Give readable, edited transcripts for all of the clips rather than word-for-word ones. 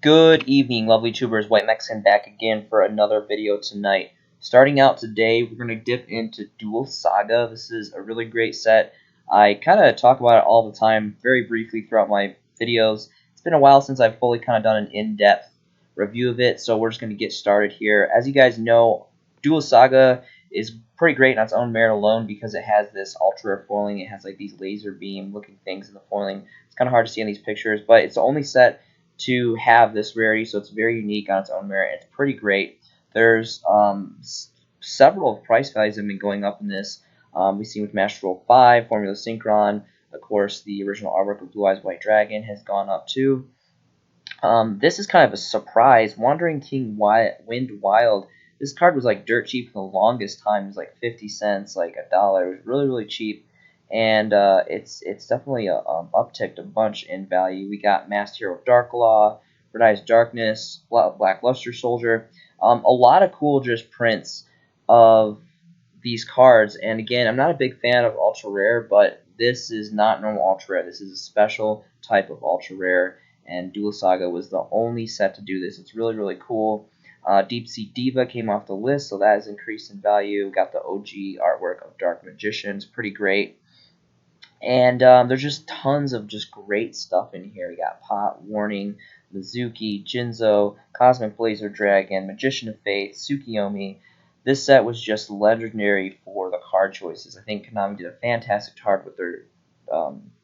Good evening, lovely tubers. White Mexican back again for another video tonight. Starting out today, we're going to dip into Duel Saga. This is a really great set. I kind of talk about it all the time, very briefly throughout my videos. It's been a while since I've fully kind of done an in-depth review of it, so we're just going to get started here. As you guys know, Duel Saga is pretty great on its own merit alone because it has this ultra rare foiling. It has like these laser beam looking things in the foiling. It's kind of hard to see in these pictures, but it's the only set to have this rarity, so it's very unique on its own merit. It's pretty great. There's several price values have been going up in this. We've seen with Master Roll 5, Formula Synchron, of course, the original artwork of Blue Eyes White Dragon has gone up too. This is kind of a surprise. Wandering King Wind Wild. This card was like dirt cheap for the longest time. It was like 50 cents, like $1. It was really, really cheap. And it's definitely upticked a bunch in value. We got Masked Hero Dark Law, Red Eyes Darkness, Black Luster Soldier. A lot of cool just prints of these cards. And again, I'm not a big fan of ultra rare, but this is not normal ultra rare. This is a special type of ultra rare, and Duel Saga was the only set to do this. It's really, really cool. Deep Sea Diva came off the list, so that has increased in value. Got the OG artwork of Dark Magicians, pretty great. And there's just tons of just great stuff in here. You got Pot, Warning, Mizuki, Jinzo, Cosmic Blazer Dragon, Magician of Faith, Tsukiyomi. This set was just legendary for the card choices. I think Konami did a fantastic card with their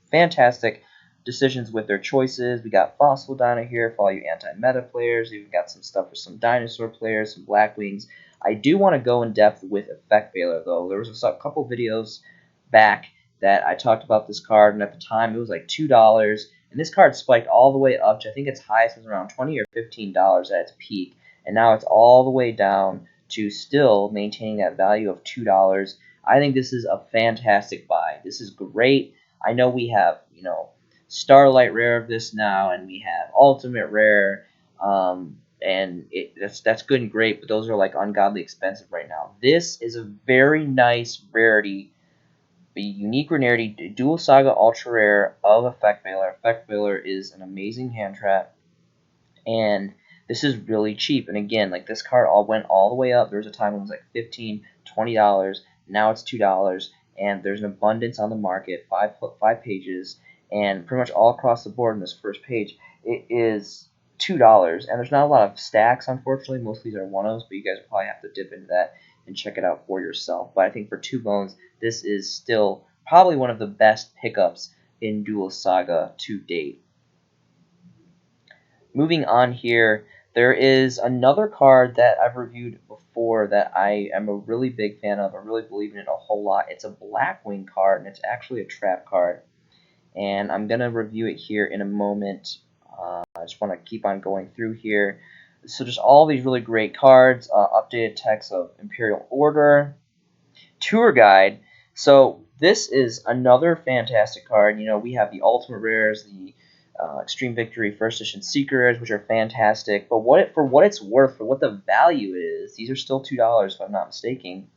fantastic decisions with their choices. We got Fossil Dino here for all you anti-meta players. We've got some stuff for some dinosaur players, some Black Wings. I do want to go in depth with Effect Veiler though. There was a couple videos back that I talked about this card, and at the time it was like $2, and this card spiked all the way up to, I think its highest was around $20 or $15 at its peak, and now it's all the way down to still maintaining that value of $2. I think this is a fantastic buy. This is great. I know we have, Starlight Rare of this now, and we have Ultimate Rare, and that's good and great, but those are like ungodly expensive right now. This is a very nice rarity. A unique rarity, Duel Saga Ultra Rare of Effect Veiler. Effect Veiler is an amazing hand trap, and this is really cheap. And again, like this card went all the way up. There was a time when it was like $15, $20. Now it's $2, and there's an abundance on the market. Five pages, and pretty much all across the board in this first page, it is $2. And there's not a lot of stacks, unfortunately. Most of these are one-ofs, but you guys will probably have to dip into that and check it out for yourself. But I think for 2 bones, this is still probably one of the best pickups in Duel Saga to date. Moving on here, there is another card that I've reviewed before that I am a really big fan of. I really believe in it a whole lot. It's a Blackwing card, and it's actually a trap card. And I'm going to review it here in a moment. I just want to keep on going through here. So just all these really great cards, updated text of Imperial Order, Tour Guide. So this is another fantastic card. We have the Ultimate Rares, the Extreme Victory First Edition Secrets, which are fantastic. But for what it's worth, for what the value is, these are still $2 if I'm not mistaken.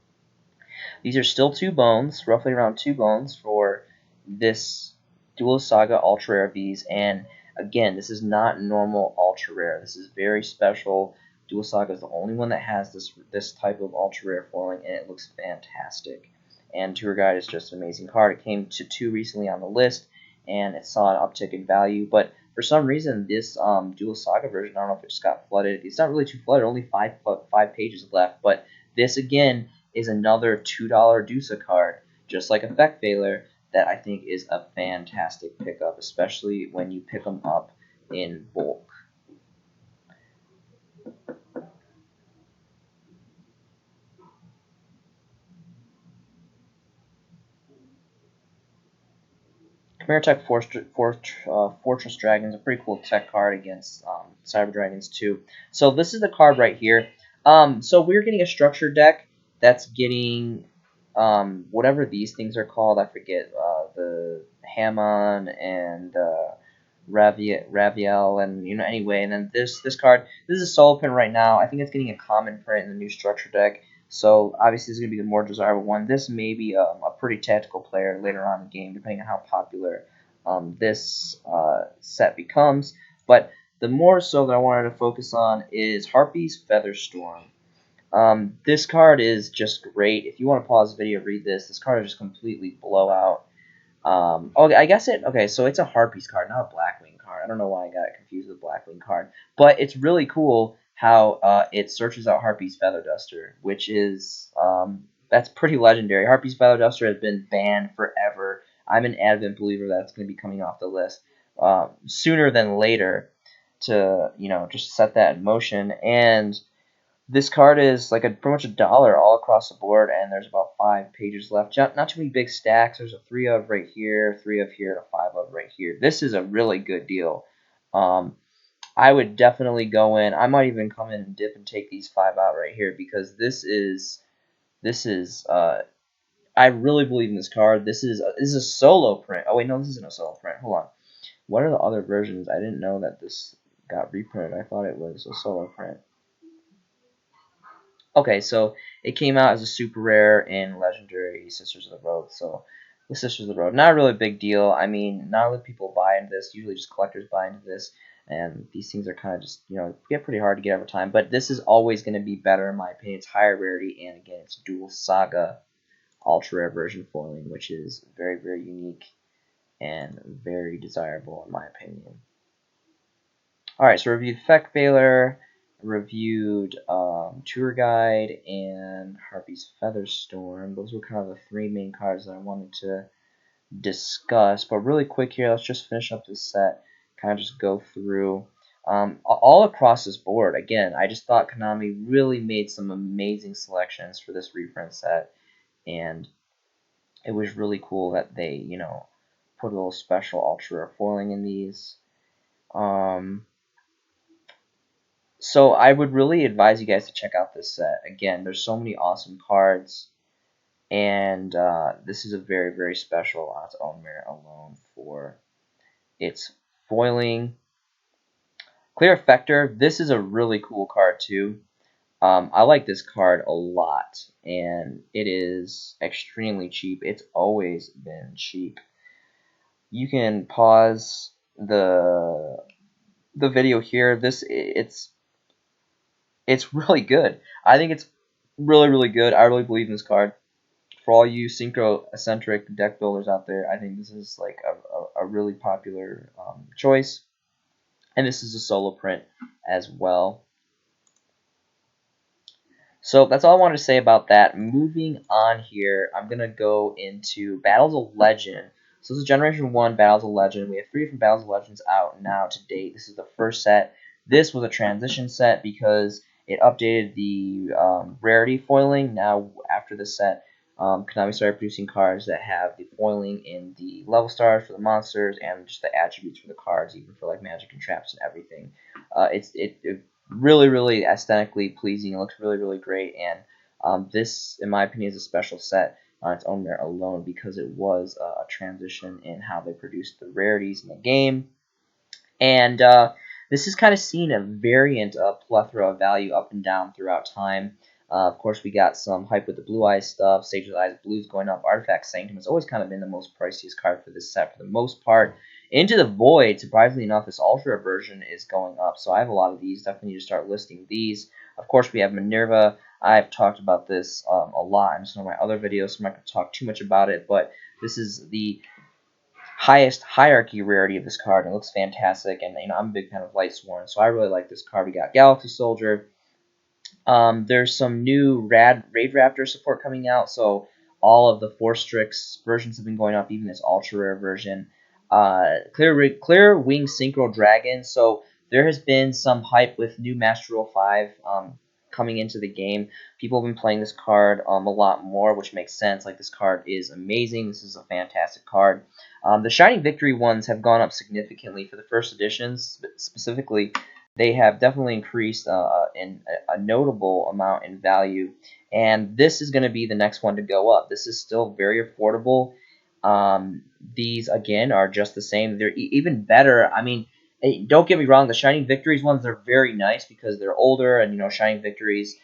These are still 2 bones, roughly around 2 bones for this Duel Saga Ultra Rare of these. And again, this is not normal ultra rare. This is very special. Duel Saga is the only one that has this type of ultra rare foiling, and it looks fantastic. And Tour Guide is just an amazing card. It came to 2 recently on the list, and it saw an uptick in value. But for some reason, this Duel Saga version, I don't know if it just got flooded. It's not really too flooded. Only 5 pages left. But this again is another $2 Dusa card, just like Effect Veiler, that I think is a fantastic pickup, especially when you pick them up in bulk. Chimera Tech Fortress Dragon is a pretty cool tech card against Cyber Dragons too. So this is the card right here. So we're getting a structure deck that's getting whatever these things are called. I forget, the Hamon and Raviel, and anyway. And then this card, this is a solo print right now. I think it's getting a common print in the new structure deck. So obviously, this is going to be the more desirable one. This may be a pretty tactical player later on in the game, depending on how popular this set becomes. But the more so that I wanted to focus on is Harpy's Featherstorm. This card is just great. If you want to pause the video, read this. This card is just completely blowout. Oh, I guess okay, so it's a Harpies card, not a Blackwing card. I don't know why I got it confused with a Blackwing card. But it's really cool how it searches out Harpy's Feather Duster, which is, that's pretty legendary. Harpy's Feather Duster has been banned forever. I'm an adamant believer that it's going to be coming off the list sooner than later to, just set that in motion. And this card is like pretty much $1 all across the board, and there's about 5 pages left. Not too many big stacks. There's a 3 of right here, 3 of here, and a 5 of right here. This is a really good deal. I would definitely go in. I might even come in and dip and take these 5 out right here, because this is I really believe in this card. This is a solo print. Oh wait, no, this isn't a solo print. Hold on. What are the other versions? I didn't know that this got reprinted. I thought it was a solo print. Okay, so it came out as a super rare in Legendary Sisters of the Road. So the Sisters of the Road, not really a big deal. I mean, not a lot of people buy into this. Usually just collectors buy into this. And these things are kind of just, get pretty hard to get over time. But this is always going to be better, in my opinion. It's higher rarity, and again, it's Dual Saga Ultra Rare version foiling, which is very, very unique and very desirable, in my opinion. Alright, so reviewed Effect Veiler, reviewed Tour Guide, and Harpy's Featherstorm. Those were kind of the 3 main cards that I wanted to discuss. But really quick here, let's just finish up this set, kind of just go through all across this board. Again, I just thought Konami really made some amazing selections for this reprint set, and it was really cool that they, put a little special ultra rare foiling in these. So I would really advise you guys to check out this set. Again, there's so many awesome cards, and this is a very, very special on its own merit alone for its foiling. Clear Effector, this is a really cool card too. I like this card a lot, and it is extremely cheap. It's always been cheap. You can pause the video here. It's really good. I think it's really, really good. I really believe in this card. For all you synchro-eccentric deck builders out there, I think this is like a really popular choice. And this is a solo print as well. So that's all I wanted to say about that. Moving on here, I'm going to go into Battles of Legend. So this is Generation 1 Battles of Legend. We have 3 different Battles of Legends out now to date. This is the first set. This was a transition set because it updated the rarity foiling. Now, after this set, Konami started producing cards that have the foiling in the level stars for the monsters and just the attributes for the cards, even for like magic and traps and everything. It really, really aesthetically pleasing. It looks really, really great, and this, in my opinion, is a special set on its own merit alone because it was a transition in how they produced the rarities in the game. And this has kind of seen a variant plethora of value up and down throughout time. Of course, we got some hype with the Blue Eyes stuff. Sage's Eyes Blue's going up. Artifact Sanctum has always kind of been the most priciest card for this set for the most part. Into the Void, surprisingly enough, this Ultra version is going up. So I have a lot of these. Definitely need to start listing these. Of course, we have Minerva. I've talked about this a lot in some of my other videos, so I'm not going to talk too much about it. But this is the highest hierarchy rarity of this card, and it looks fantastic. And I'm a big fan of Lightsworn, so I really like this card. We got Galaxy Soldier. There's some new Raid Raptor support coming out, so all of the 4 Strix versions have been going up, even this ultra rare version. Clear Wing Synchro Dragon. So there has been some hype with new Master Rule 5 coming into the game. People have been playing this card a lot more, which makes sense. Like, this card is amazing. This is a fantastic card. The Shining Victory ones have gone up significantly for the first editions, specifically. They have definitely increased in a notable amount in value, and this is going to be the next one to go up. This is still very affordable. These, again, are just the same. They're even better. I mean, don't get me wrong, the Shining Victories ones are very nice because they're older, and, Shining Victories,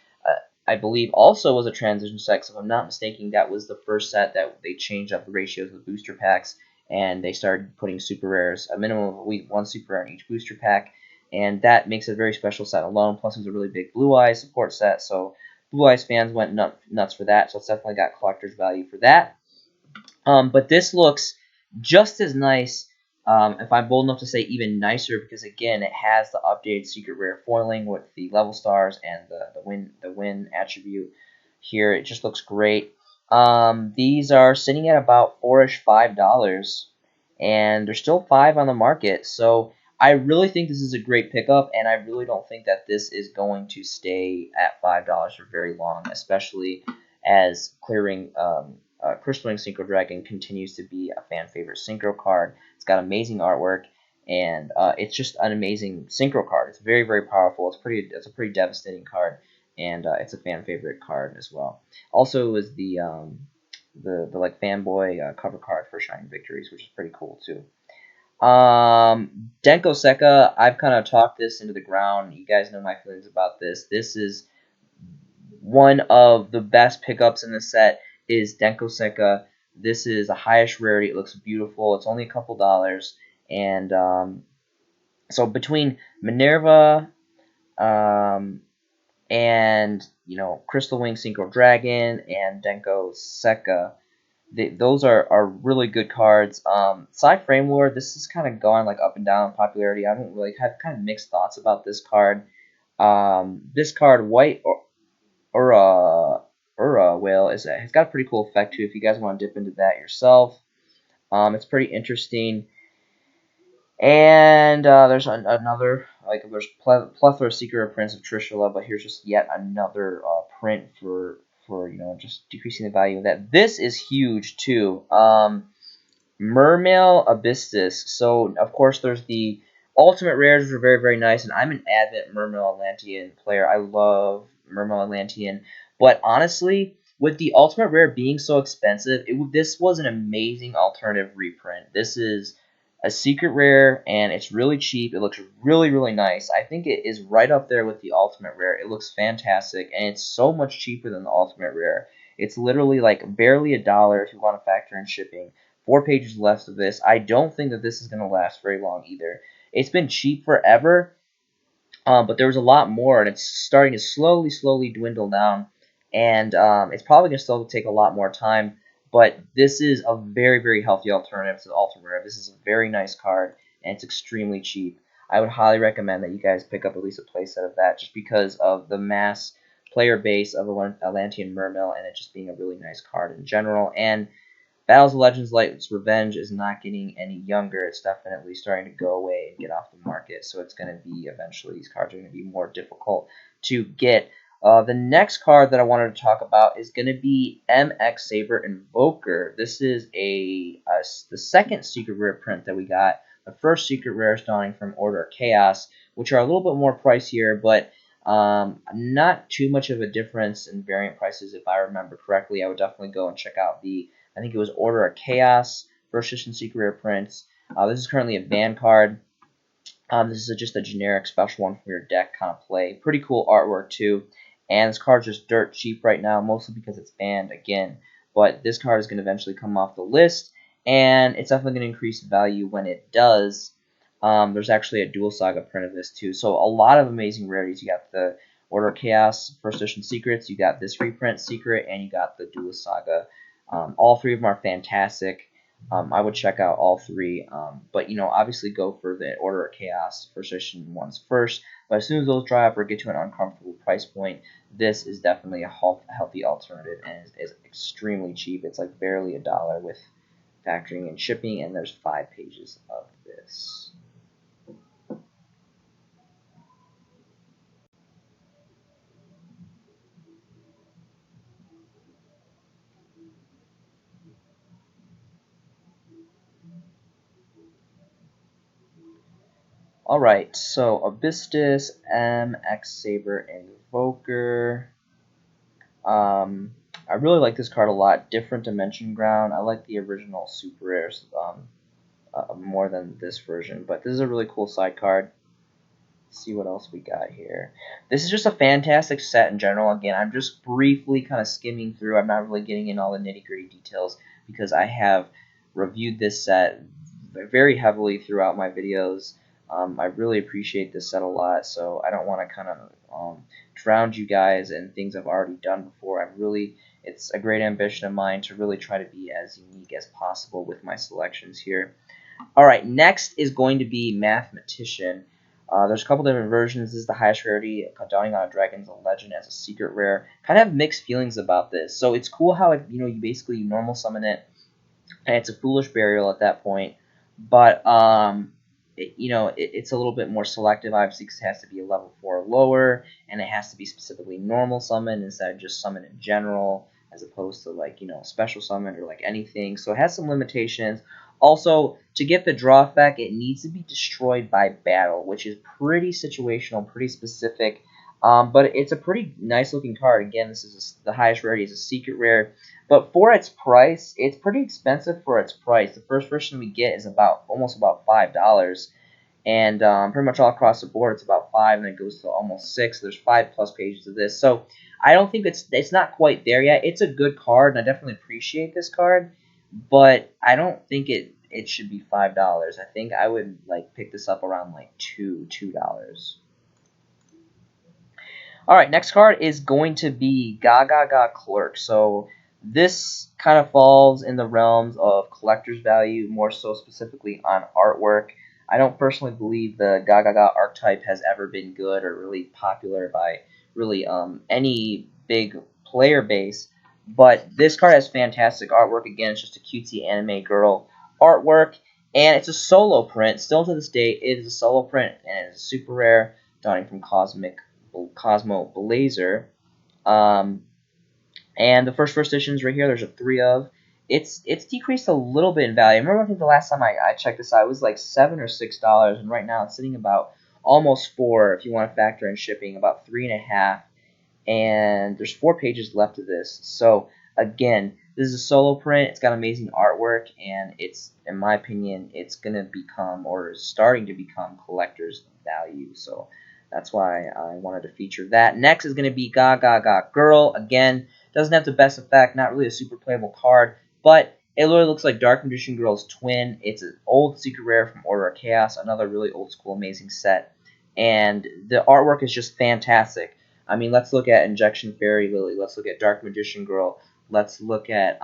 I believe, also was a transition set. So if I'm not mistaken, that was the first set that they changed up the ratios of the booster packs, and they started putting super rares, a minimum of 1 super rare in each booster pack. and that makes it a very special set alone. Plus, it was a really big Blue Eyes support set, so Blue Eyes fans went nuts for that. So it's definitely got collector's value for that. But this looks just as nice, if I'm bold enough to say even nicer, because again, it has the updated secret rare foiling with the level stars and the win attribute here. It just looks great. These are sitting at about $4-ish, $5, and there's still 5 on the market. So I really think this is a great pickup, and I really don't think that this is going to stay at $5 for very long, especially as clearing Crystalline Synchro Dragon continues to be a fan favorite synchro card. It's got amazing artwork, and it's just an amazing synchro card. It's very, very powerful. It's a pretty devastating card, and it's a fan favorite card as well. Also, it was the like fanboy cover card for Shining Victories, which is pretty cool too. Denko Sekka, I've kind of talked this into the ground. You guys know my feelings about this. This is one of the best pickups in the set is Denko Sekka. This is the highest rarity. It looks beautiful. It's only a couple dollars. And so between Minerva and, Crystal Wing Synchro Dragon and Denko Sekka, those are really good cards. Side Frame Lord, this is kind of going like up and down in popularity. I don't really have kind of mixed thoughts about this card. This card, White Ura Whale, has got a pretty cool effect too. If you guys want to dip into that yourself, it's pretty interesting. And there's another, like, there's plethora of secret prints of Trishula, but here's just yet another print for just decreasing the value of that. This is huge too. Mermail Abystis. So of course there's the ultimate rares, which are very, very nice, and I'm an avid Mermail Atlantean player. I love Mermail Atlantean, but honestly, with the ultimate rare being so expensive, this was an amazing alternative reprint. This is a secret rare, and it's really cheap. It looks really, really nice. I think it is right up there with the ultimate rare. It looks fantastic, and it's so much cheaper than the ultimate rare. It's literally like barely $1 if you want to factor in shipping. 4 pages left of this. I don't think that this is going to last very long either. It's been cheap forever, but there was a lot more, and it's starting to slowly dwindle down, and it's probably going to still take a lot more time, but this is a very, very healthy alternative to the Ultimate Rare. This is a very nice card, and it's extremely cheap. I would highly recommend that you guys pick up at least a playset of that, just because of the mass player base of Atlantean Mermail, and it just being a really nice card in general. And Battles of Legends Light's Revenge is not getting any younger. It's definitely starting to go away and get off the market. So it's going to be eventually, these cards are going to be more difficult to get. The next card that I wanted to talk about is going to be MX Saber Invoker. This is the second secret rare print that we got. The first secret rare is dawning from Order of Chaos, which are a little bit more pricier, but not too much of a difference in variant prices if I remember correctly. I would definitely go and check out I think it was Order of Chaos, first edition secret rare prints. This is currently a ban card. This is just a generic special one from your deck kind of play. Pretty cool artwork too. And this card's just dirt cheap right now, mostly because it's banned again. But this card is going to eventually come off the list, and it's definitely going to increase value when it does. There's actually a Dual Saga print of this too. So a lot of amazing rarities. You got the Order of Chaos first edition secrets, you got this reprint secret, and you got the Dual Saga. All 3 of them are fantastic. I would check out all 3, but obviously go for the Order of Chaos first edition ones first. But as soon as those dry up or get to an uncomfortable price point, this is definitely a healthy alternative, and is extremely cheap. It's like barely $1 with factoring in shipping, and there's 5 pages of this. Alright, so Abystis, MX Saber Invoker. I really like this card a lot. Different Dimension Ground. I like the original Super Rares more than this version, but this is a really cool side card. Let's see what else we got here. This is just a fantastic set in general. Again, I'm just briefly kind of skimming through. I'm not really getting in all the nitty-gritty details because I have reviewed this set very heavily throughout my videos. I really appreciate this set a lot, so I don't want to kind of drown you guys in things I've already done before. It's a great ambition of mine to really try to be as unique as possible with my selections here. All right, next is going to be mathematician. There's a couple different versions. This is the highest rarity. Dawning on a Dragon's a legend as a secret rare. Kind of have mixed feelings about this. So it's cool how you basically normal summon it, and it's a foolish burial at that point. But it's a little bit more selective. Obviously, because it has to be a level 4 or lower, and it has to be specifically normal summon instead of just summon in general, as opposed to special summon or like anything. So it has some limitations. Also, to get the draw effect, it needs to be destroyed by battle, which is pretty situational, pretty specific. But it's a pretty nice looking card. Again, this is the highest rarity is a secret rare. But for its price, it's pretty expensive for its price. The first version we get is almost about $5, and pretty much all across the board it's about 5, and it goes to almost 6. There's 5+ pages of this, so I don't think it's not quite there yet. It's a good card, and I definitely appreciate this card, but I don't think it should be $5. I think I would pick this up around like $2. All right, next card is going to be Gaga Clerk. So this kind of falls in the realms of collector's value, more so specifically on artwork. I don't personally believe the Gaga archetype has ever been good or really popular by really any big player base. But this card has fantastic artwork. Again, it's just a cutesy anime girl artwork, and it's a solo print. Still to this day, it is a solo print, and it's super rare, dawning from Cosmo Blazer. Um, and the first editions right here, there's a 3 of. It's decreased a little bit in value. I remember I think the last time I checked this out, it was like $7 or $6, and right now it's sitting about almost 4 if you want to factor in shipping, about 3.5. And there's 4 pages left of this. So again, this is a solo print. It's got amazing artwork, and it's, in my opinion, it's gonna become, or is starting to become, collector's value. So that's why I wanted to feature that. Next is gonna be Gaga Girl. Again, doesn't have the best effect. Not really a super playable card, but it literally looks like Dark Magician Girl's twin. It's an old secret rare from Order of Chaos, another really old school amazing set, and the artwork is just fantastic. I mean, let's look at Injection Fairy Lily. Let's look at Dark Magician Girl. Let's look at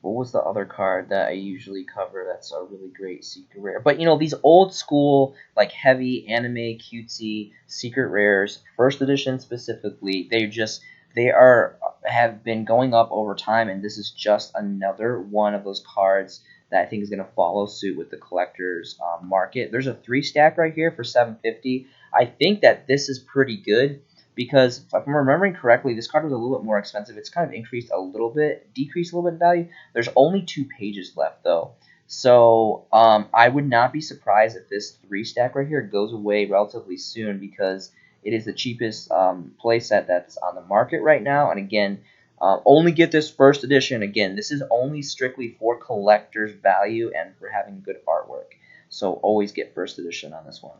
what was the other card that I usually cover that's a really great secret rare? But these old school, like heavy anime cutesy secret rares, first edition specifically, they have been going up over time, and this is just another one of those cards that I think is going to follow suit with the collector's market. There's a 3-stack right here for $7.50. I think that this is pretty good, because if I'm remembering correctly, this card was a little bit more expensive. It's kind of decreased a little bit in value. There's only 2 pages left, though. So I would not be surprised if this 3-stack right here goes away relatively soon, because it is the cheapest playset that's on the market right now. And again, only get this first edition. Again, this is only strictly for collector's value and for having good artwork. So always get first edition on this one.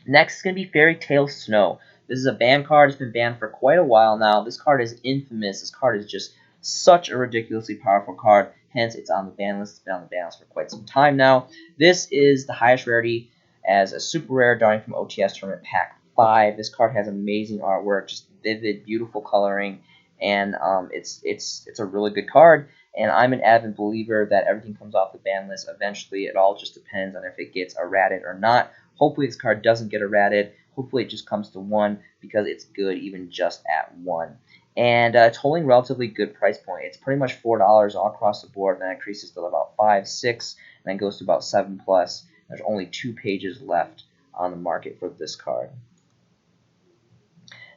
Next is going to be Fairy Tale Snow. This is a banned card. It's been banned for quite a while now. This card is infamous. This card is just such a ridiculously powerful card. Hence, it's on the ban list. It's been on the ban list for quite some time now. This is the highest rarity as a super rare, dawning from OTS Tournament Pack 5. This card has amazing artwork, just vivid, beautiful coloring, and it's a really good card. And I'm an avid believer that everything comes off the ban list eventually. It all just depends on if it gets errated or not. Hopefully this card doesn't get errated. Hopefully it just comes to 1, because it's good even just at 1. And it's holding relatively good price point. It's pretty much $4 all across the board, and then it increases to about 5, 6, and then goes to about 7+. There's only 2 pages left on the market for this card.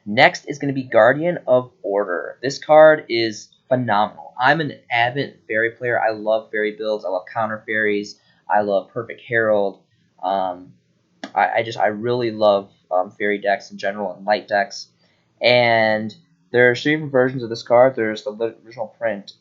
Next is going to be Guardian of Order. This card is phenomenal. I'm an avid fairy player. I love fairy builds. I love counter fairies. I love Perfect Herald. I really love fairy decks in general and light decks. And there's 3 different versions of this card. There's the original print,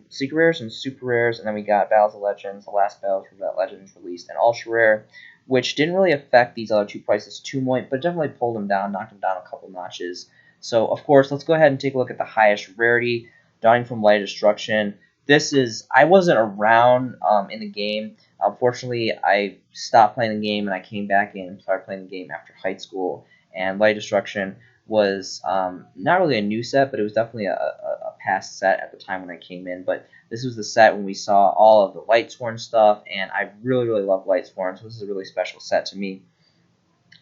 Secret Rares and Super Rares, and then we got Battles of Legends, the last Battles that Legends released, and Ultra Rare, which didn't really affect these other 2 prices too much, but definitely pulled them down, knocked them down a couple notches. So, of course, let's go ahead and take a look at the highest rarity, Dawning from Light Destruction. This is, I wasn't around in the game Unfortunately, I stopped playing the game and I came back in and started playing the game after high school. And Light Destruction was not really a new set, but it was definitely a past set at the time when I came in. But this was the set when we saw all of the Lightsworn stuff, and I really, really love Lightsworn, so this is a really special set to me.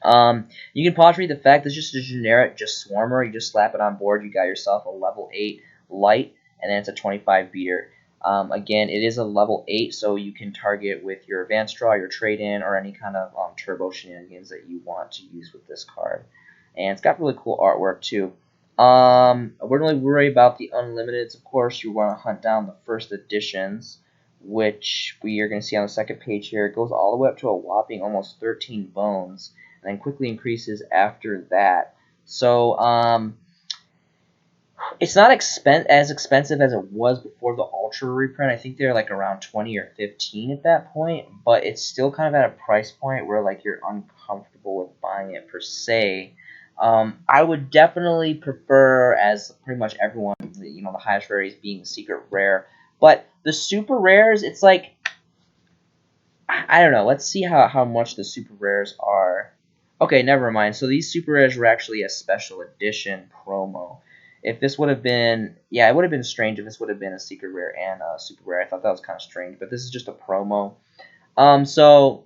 You can pause read the fact it's just a generic just swarmer. You just slap it on board. You got yourself a level 8 light, and then it's a 25 beater. Again, it is a level 8, so you can target with your advanced draw, your trade-in, or any kind of turbo shenanigans that you want to use with this card. And it's got really cool artwork too. I wouldn't really worry about the unlimiteds, of course. You want to hunt down the first editions, which we are going to see on the second page here. It goes all the way up to a whopping almost 13 bones, and then quickly increases after that. So it's not as expensive as it was before the Ultra reprint. I think they're like around 20 or 15 at that point, but it's still kind of at a price point where like you're uncomfortable with buying it per se. I would definitely prefer, as pretty much everyone, the highest rarities being the secret rare, but the super rares, it's like, I don't know. Let's see how much the super rares are. Okay, never mind. So these super rares were actually a special edition promo. If this would have been, yeah, it would have been strange if this would have been a secret rare and a super rare. I thought that was kind of strange, but this is just a promo. So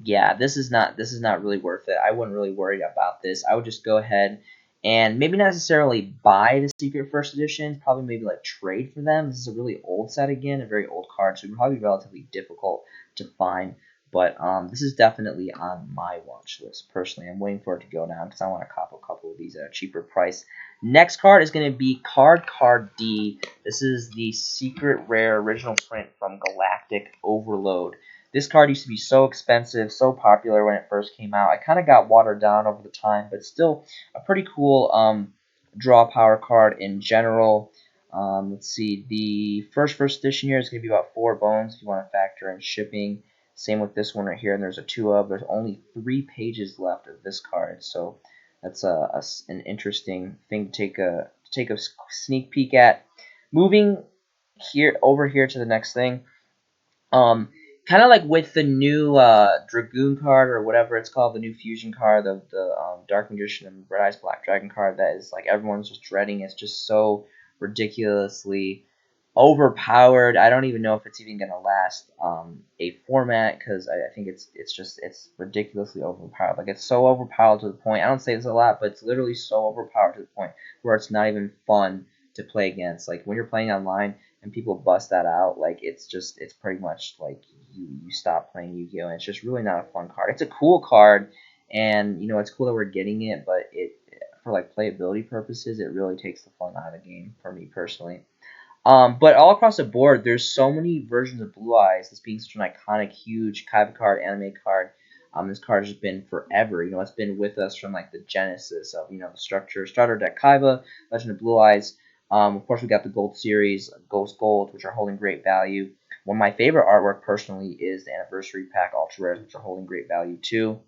yeah, this is not really worth it. I wouldn't really worry about this. I would just go ahead and maybe not necessarily buy the secret first editions, probably maybe like trade for them. This is a really old set again, a very old card, so it would probably be relatively difficult to find. But this is definitely on my watch list personally. I'm waiting for it to go down because I want to cop a couple of these at a cheaper price. Next card is going to be Card D. This is the secret rare original print from Galactic Overload. This card used to be so expensive, so popular when it first came out. It kind of got watered down over the time, but still a pretty cool draw power card in general. Let's see, the first edition here is going to be about 4 bones if you want to factor in shipping. Same with this one right here, and there's a 2 of. There's only 3 pages left of this card, so that's an interesting thing to take a sneak peek at. Moving over here to the next thing. Kind of like with the new Dragoon card or whatever it's called, the new fusion card, the Dark Magician and Red Eyes Black Dragon card that is like everyone's just dreading. It's just so ridiculously overpowered. I don't even know if it's even gonna last a format because I think it's ridiculously overpowered. Like it's so overpowered to the point. I don't say this a lot, but it's literally so overpowered to the point where it's not even fun to play against. Like when you're playing online and people bust that out, like it's pretty much like you stop playing Yu-Gi-Oh! And it's just really not a fun card. It's a cool card, and it's cool that we're getting it, but for like playability purposes, it really takes the fun out of the game for me personally. But all across the board, there's so many versions of Blue Eyes. This being such an iconic, huge Kaiba card, anime card. This card has been forever. It's been with us from like the genesis of the starter deck Kaiba, Legend of Blue Eyes. Of course, we got the Gold Series, Ghost Gold, which are holding great value. One of my favorite artwork personally is the Anniversary Pack Ultra Rares, which are holding great value too.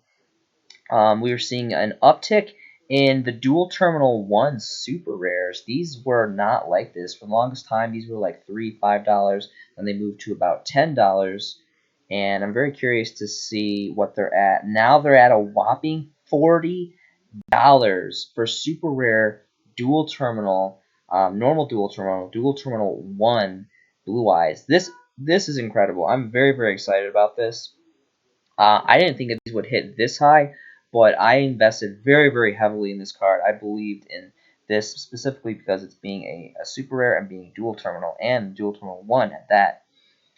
We are seeing an uptick in the dual terminal 1 super rares. These were not like this. For the longest time, these were like $3, $5, and they moved to about $10. And I'm very curious to see what they're at. Now they're at a whopping $40 for super rare dual terminal, normal dual terminal 1 Blue Eyes. This is incredible. I'm very, very excited about this. I didn't think that these would hit this high, but I invested very, very heavily in this card. I believed in this specifically because it's being a super rare and being dual terminal, and dual terminal 1 at that.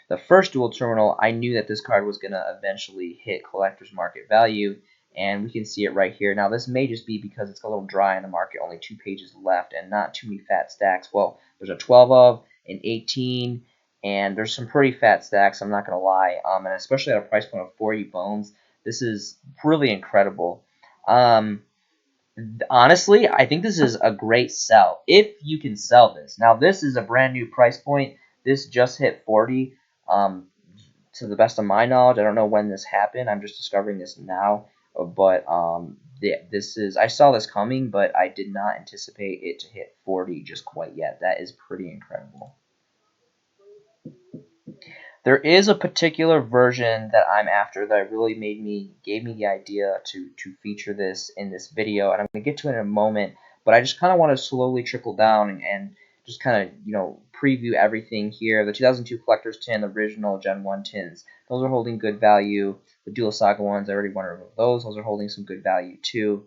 The first dual terminal, I knew that this card was going to eventually hit collector's market value, and we can see it right here. Now, this may just be because it's a little dry in the market, only 2 pages left, and not too many fat stacks. Well, there's a 12 of, an 18, and there's some pretty fat stacks, I'm not going to lie, and especially at a price point of 40 bones, this is really incredible. Honestly, I think this is a great sell, if you can sell this. Now, this is a brand new price point. This just hit 40. To the best of my knowledge, I don't know when this happened. I'm just discovering this now. But I saw this coming, but I did not anticipate it to hit 40 just quite yet. That is pretty incredible. There is a particular version that I'm after that really gave me the idea to feature this in this video, and I'm going to get to it in a moment. But I just kind of want to slowly trickle down and just kind of preview everything here. The 2002 Collector's Tin, the original Gen 1 tins, those are holding good value. The Dual Saga ones, I already want to remove those. Those are holding some good value too.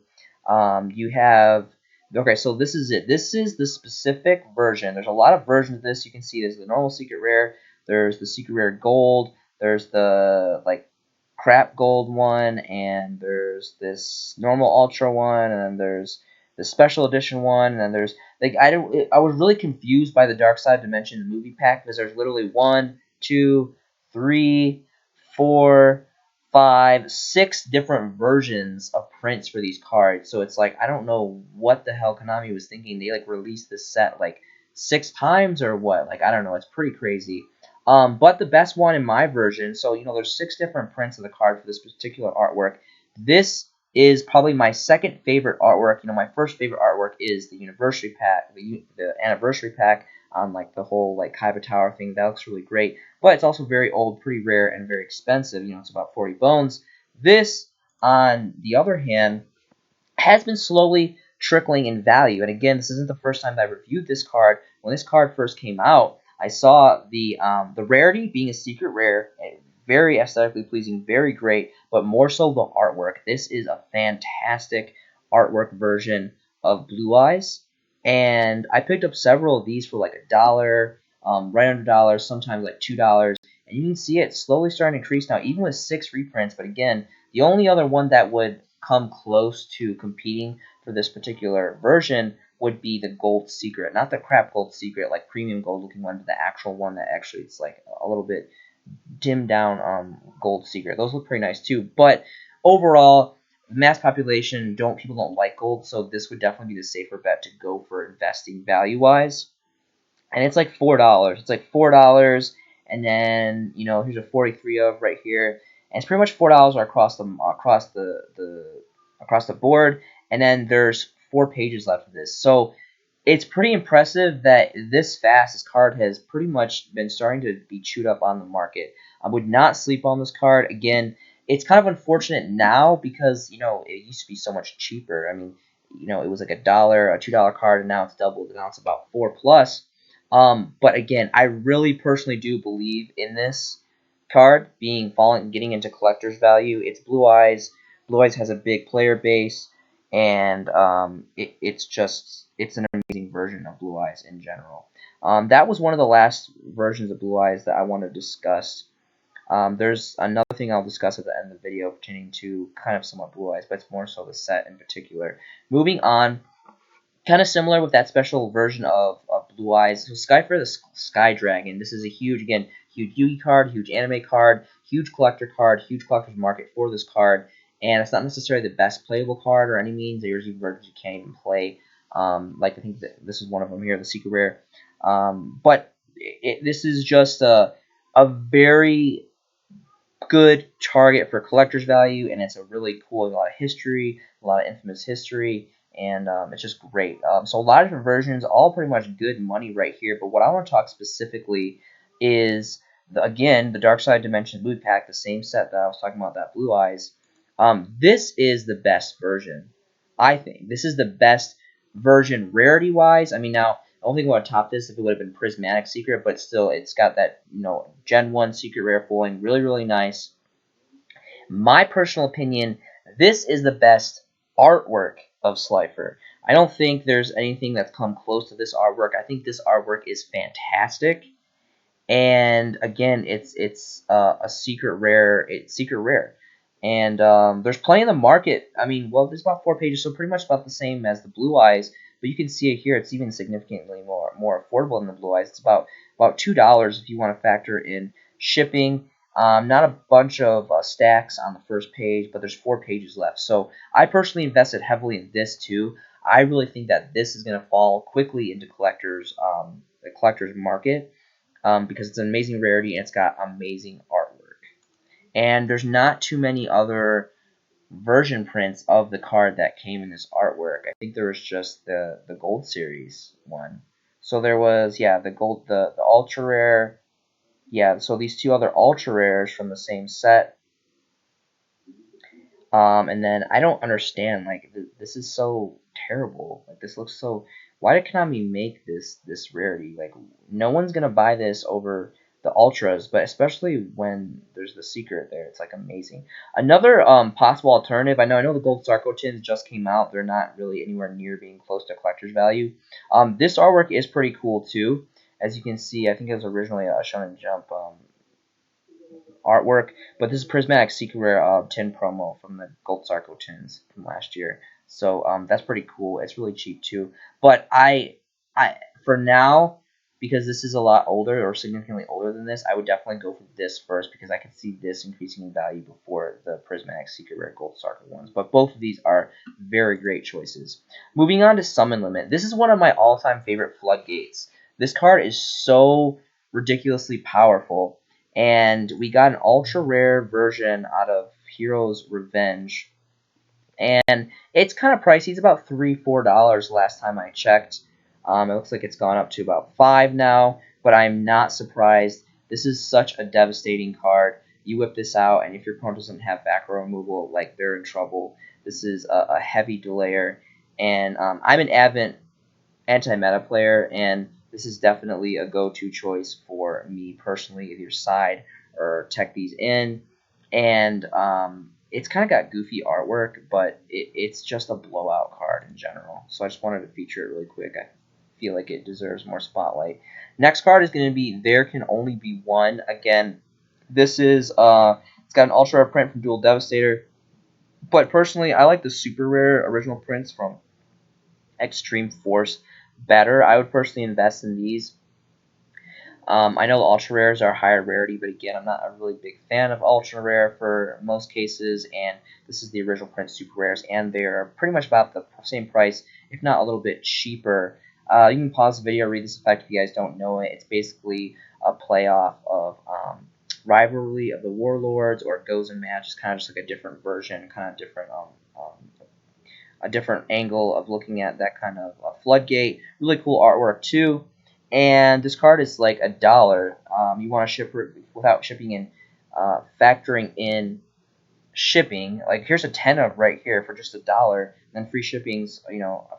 You have Okay, so this is it. This is the specific version. There's a lot of versions of this. You can see there's the normal secret rare. There's the secret rare gold. There's the crap gold one, and there's this normal ultra one, and then there's the special edition one, and then there's I was really confused by the Dark Side Dimension movie pack because there's literally 1, 2, 3, 4, 5, 6 different versions of prints for these cards. So it's like I don't know what the hell Konami was thinking. They released this set 6 times or what? I don't know. It's pretty crazy. But the best one in my version, so there's 6 different prints of the card for this particular artwork. This is probably my second favorite artwork. My first favorite artwork is the anniversary pack, the anniversary pack on the whole Kaiba Tower thing. That looks really great, but it's also very old, pretty rare, and very expensive. It's about 40 bones. This, on the other hand, has been slowly trickling in value. And again, this isn't the first time that I reviewed this card. When this card first came out, I saw the rarity being a secret rare, very aesthetically pleasing, very great, but more so the artwork. This is a fantastic artwork version of Blue Eyes, and I picked up several of these for $1, right under $1, sometimes $2, and you can see it slowly starting to increase now, even with 6 reprints. But again, the only other one that would come close to competing for this particular version would be the Gold Secret, not the crap Gold Secret, premium gold looking one, but the actual one that actually it's a little bit dimmed down Gold Secret. Those look pretty nice too, but overall, mass population people don't like gold, so this would definitely be the safer bet to go for investing value wise. And it's $4. It's $4, and then here's a 43 of right here, and it's pretty much $4 across the board. And then there's 4 pages left of this, so it's pretty impressive that this fast this card has pretty much been starting to be chewed up on the market. I would not sleep on this card. Again, it's kind of unfortunate now because it used to be so much cheaper. I mean, it was $1, a $2 card, and now it's doubled. And now it's about 4 plus. But again, I really personally do believe in this card getting into collector's value. It's Blue Eyes. Blue Eyes has a big player base, and it's an amazing version of Blue Eyes in general. That was one of the last versions of Blue Eyes that I want to discuss. There's another thing I'll discuss at the end of the video pertaining to kind of somewhat Blue Eyes, but it's more so the set in particular. Moving on, kind of similar with that special version of Blue Eyes. So Slifer the Sky Dragon. This is a huge Yugi card, huge anime card, huge collector card, huge collector's market for this card. And it's not necessarily the best playable card or any means. There's even versions you can't even play. I think that this is one of them here, the secret rare. But this is just a very good target for collector's value, and it's a really cool, a lot of history, a lot of infamous history, and it's just great. So a lot of different versions, all pretty much good money right here. But what I want to talk specifically is again the Dark Side Dimension Loot Pack, the same set that I was talking about, that Blue Eyes. This is the best version, I think. This is the best version rarity wise. I mean, now I don't think I would have topped this if it would have been Prismatic Secret, but still, it's got that Gen 1 Secret Rare foiling, really, really nice. My personal opinion, this is the best artwork of Slifer. I don't think there's anything that's come close to this artwork. I think this artwork is fantastic. And again, it's a secret rare. It's secret rare, and there's plenty in the market. I mean, well, there's about 4 pages, so pretty much about the same as the Blue Eyes. But you can see it here. It's even significantly more affordable than the Blue Eyes. It's about $2 if you want to factor in shipping. Not a bunch of stacks on the first page, but there's 4 pages left. So I personally invested heavily in this too. I really think that this is going to fall quickly into the collector's market. Because it's an amazing rarity and it's got amazing artwork. And there's not too many other version prints of the card that came in this artwork. I think there was just the Gold Series one. So there was, yeah, the ultra rare, yeah, so these two other ultra rares from the same set. And then I don't understand, like, this is so terrible. Like, this looks so. Why did Konami make this rarity? Like, no one's gonna buy this over the ultras, but especially when there's the secret there, it's like amazing. Another possible alternative. I know the gold Sarko tins just came out. They're not really anywhere near being close to collector's value. This artwork is pretty cool too. As you can see, I think it was originally a Shonen Jump artwork, but this is Prismatic Secret Rare tin promo from the Gold Sarko tins from last year. So that's pretty cool. It's really cheap too. But I for now, because this is a lot older or significantly older than this, I would definitely go for this first because I could see this increasing in value before the Prismatic Secret Rare Gold Sarko ones. But both of these are very great choices. Moving on to Summon Limit. This is one of my all-time favorite floodgates. This card is so ridiculously powerful, and we got an ultra rare version out of Hero's Revenge, and it's kind of pricey. It's about $3-4 last time I checked. It looks like it's gone up to about $5 now, but I'm not surprised. This is such a devastating card. You whip this out, and if your opponent doesn't have back row removal, like, they're in trouble. This is a heavy delayer, and I'm an avid anti-meta player, and this is definitely a go-to choice for me personally, either side or tech these in. And it's kind of got goofy artwork, but it's just a blowout card in general. So I just wanted to feature it really quick. I feel like it deserves more spotlight. Next card is going to be There Can Only Be One. Again, this is it's got an ultra rare print from Dual Devastator, but personally, I like the super rare original prints from Extreme Force better. I would personally invest in these. I know the ultra rares are higher rarity, but again, I'm not a really big fan of ultra rare for most cases, and this is the original print super rares, and they're pretty much about the same price, if not a little bit cheaper. You can pause the video, read this effect if you guys don't know it. It's basically a playoff of Rivalry of the Warlords or Goes and Match. It's kind of just like a different version, kind of different a different angle of looking at that kind of floodgate. Really cool artwork too. And this card is like $1. You want to ship it without shipping and factoring in shipping. Like, here's a 10 of right here for just $1. Then free shipping's,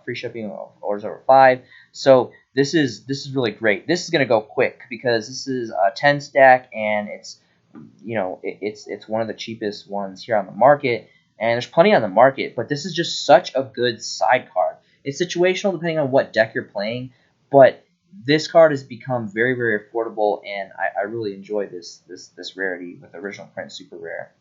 free shipping orders over 5. So this is really great. This is gonna go quick because this is a 10 stack, and it's it's one of the cheapest ones here on the market, and there's plenty on the market, but this is just such a good side card. It's situational depending on what deck you're playing, but this card has become very, very affordable, and I really enjoy this rarity with original print super rare.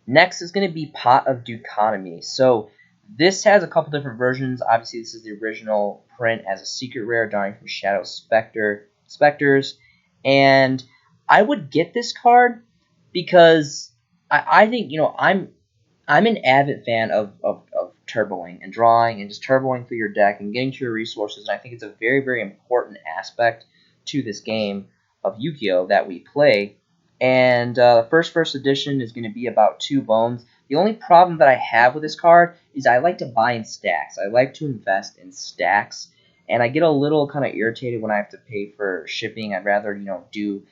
Next is going to be Pot of Duconomy. So this has a couple different versions. Obviously, this is the original print as a secret rare, dying from Shadow Specters, and I would get this card because I think I'm an avid fan of turboing and drawing and just turboing through your deck and getting to your resources, and I think it's a very, very important aspect to this game of Yu-Gi-Oh! That we play. And the first edition is going to be about 2 bones. The only problem that I have with this card is I like to buy in stacks. I like to invest in stacks, and I get a little kind of irritated when I have to pay for shipping. I'd rather do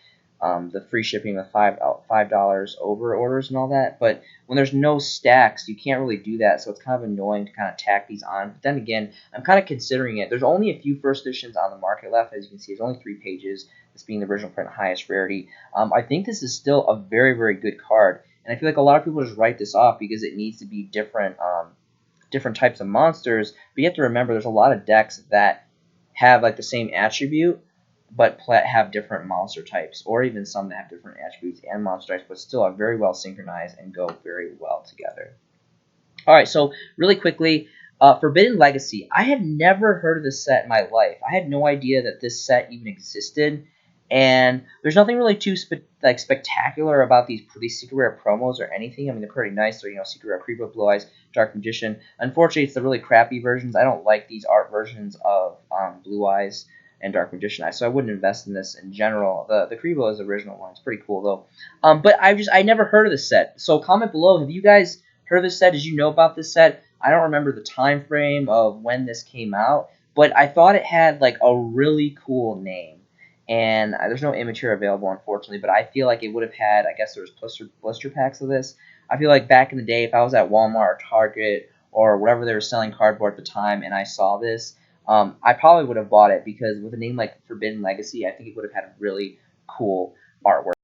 the free shipping with $5 over orders and all that. But when there's no stacks, you can't really do that, so it's kind of annoying to kind of tack these on. But then again, I'm kind of considering it. There's only a few first editions on the market left. As you can see, it's only 3 pages. This being the original print highest rarity. I think this is still a very, very good card, and I feel like a lot of people just write this off because it needs to be different different types of monsters. But you have to remember there's a lot of decks that have like the same attribute but have different monster types, or even some that have different attributes and monster types, but still are very well synchronized and go very well together. All right, so really quickly, Forbidden Legacy. I had never heard of this set in my life. I had no idea that this set even existed, and there's nothing really too spectacular about these secret rare promos or anything. I mean, they're pretty nice. They're secret rare Creeper, Blue Eyes, Dark Magician. Unfortunately, it's the really crappy versions. I don't like these art versions of Blue Eyes and Dark Magician. So I wouldn't invest in this in general. The Creeper is the original one. It's pretty cool though. But I never heard of this set. So comment below. Have you guys heard of this set? Did you know about this set? I don't remember the time frame of when this came out, but I thought it had like a really cool name. and there's no immature available, unfortunately, but I feel like it would have had, I guess there was blister packs of this. I feel like back in the day, if I was at Walmart or Target or wherever they were selling cardboard at the time and I saw this, I probably would have bought it because with a name like Forbidden Legacy, I think it would have had really cool artwork.